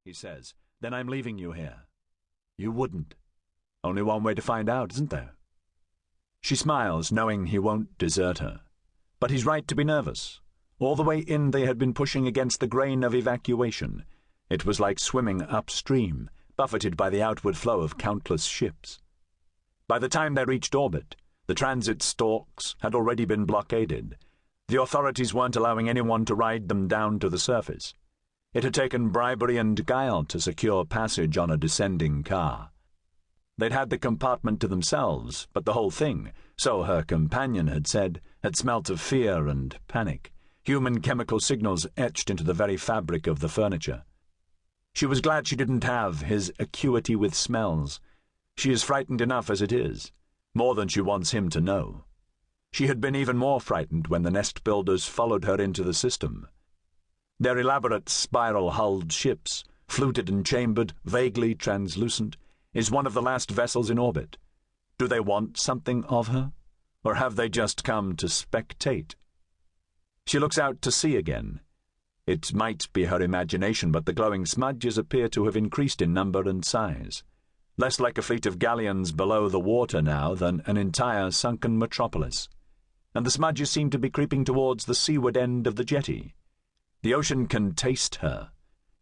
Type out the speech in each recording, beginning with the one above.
he says. "Then I'm leaving you here." "You wouldn't. Only one way to find out, isn't there?" She smiles, knowing he won't desert her. But he's right to be nervous. All the way in they had been pushing against the grain of evacuation. It was like swimming upstream, buffeted by the outward flow of countless ships. By the time they reached orbit, the transit stalks had already been blockaded. The authorities weren't allowing anyone to ride them down to the surface. It had taken bribery and guile to secure passage on a descending car. They'd had the compartment to themselves, but the whole thing, so her companion had said, had smelt of fear and panic, human chemical signals etched into the very fabric of the furniture. She was glad she didn't have his acuity with smells. She is frightened enough as it is, more than she wants him to know. She had been even more frightened when the nest builders followed her into the system. Their elaborate spiral-hulled ships, fluted and chambered, vaguely translucent, is one of the last vessels in orbit. Do they want something of her? Or have they just come to spectate? She looks out to sea again. It might be her imagination, but the glowing smudges appear to have increased in number and size. Less like a fleet of galleons below the water now than an entire sunken metropolis. And the smudges seem to be creeping towards the seaward end of the jetty. The ocean can taste her.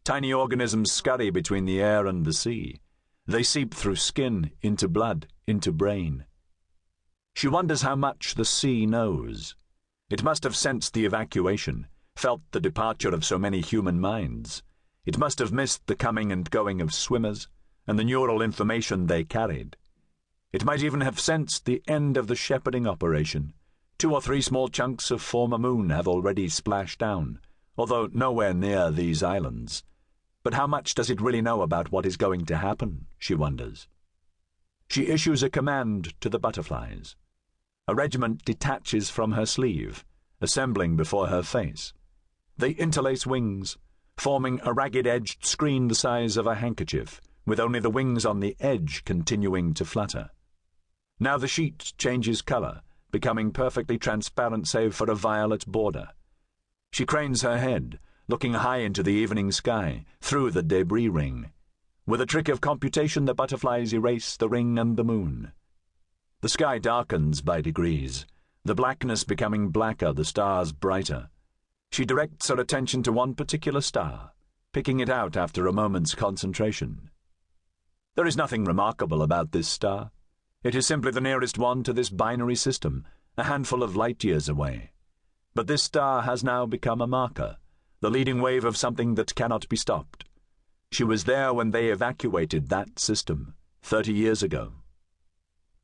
Tiny organisms scurry between the air and the sea. They seep through skin, into blood, into brain. She wonders how much the sea knows. It must have sensed the evacuation, felt the departure of so many human minds. It must have missed the coming and going of swimmers, and the neural information they carried. It might even have sensed the end of the shepherding operation. 2 or 3 small chunks of former moon have already splashed down, although nowhere near these islands. But how much does it really know about what is going to happen, she wonders. She issues a command to the butterflies. A regiment detaches from her sleeve, assembling before her face. They interlace wings, forming a ragged-edged screen the size of a handkerchief, with only the wings on the edge continuing to flutter. Now the sheet changes colour, becoming perfectly transparent save for a violet border. She cranes her head, looking high into the evening sky, through the debris ring. With a trick of computation, the butterflies erase the ring and the moon. The sky darkens by degrees, the blackness becoming blacker, the stars brighter. She directs her attention to one particular star, picking it out after a moment's concentration. There is nothing remarkable about this star. It is simply the nearest one to this binary system, a handful of light years away. But this star has now become a marker, the leading wave of something that cannot be stopped. She was there when they evacuated that system, 30 years ago.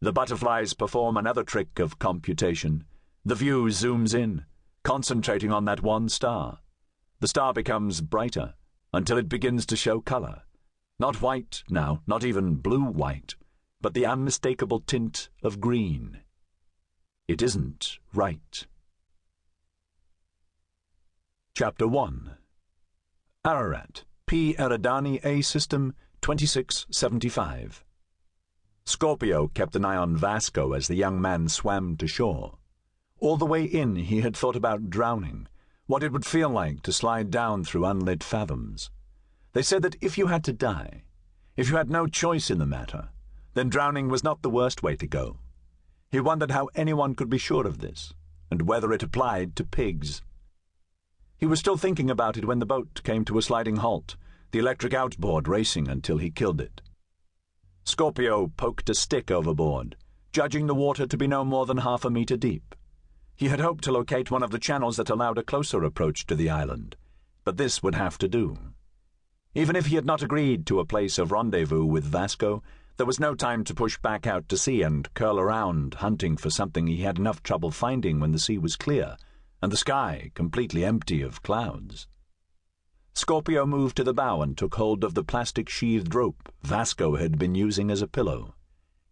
The butterflies perform another trick of computation. The view zooms in, concentrating on that one star. The star becomes brighter, until it begins to show colour. Not white now, not even blue-white, but the unmistakable tint of green. It isn't right. Chapter 1. Ararat, P. Eridani A System 2675. Scorpio kept an eye on Vasco as the young man swam to shore. All the way in he had thought about drowning, what it would feel like to slide down through unlit fathoms. They said that if you had to die, if you had no choice in the matter, then drowning was not the worst way to go. He wondered how anyone could be sure of this, and whether it applied to pigs. He was still thinking about it when the boat came to a sliding halt, the electric outboard racing until he killed it. Scorpio poked a stick overboard, judging the water to be no more than 1/2 meter deep. He had hoped to locate one of the channels that allowed a closer approach to the island, but this would have to do. Even if he had not agreed to a place of rendezvous with Vasco, there was no time to push back out to sea and curl around hunting for something he had enough trouble finding when the sea was clear and the sky completely empty of clouds. Scorpio moved to the bow and took hold of the plastic-sheathed rope Vasco had been using as a pillow.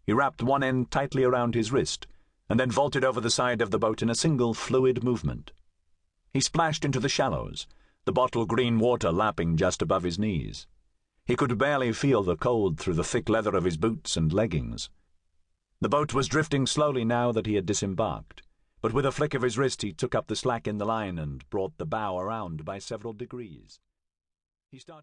He wrapped one end tightly around his wrist, and then vaulted over the side of the boat in a single fluid movement. He splashed into the shallows, the bottle-green water lapping just above his knees. He could barely feel the cold through the thick leather of his boots and leggings. The boat was drifting slowly now that he had disembarked, but with a flick of his wrist he took up the slack in the line and brought the bow around by several degrees. He started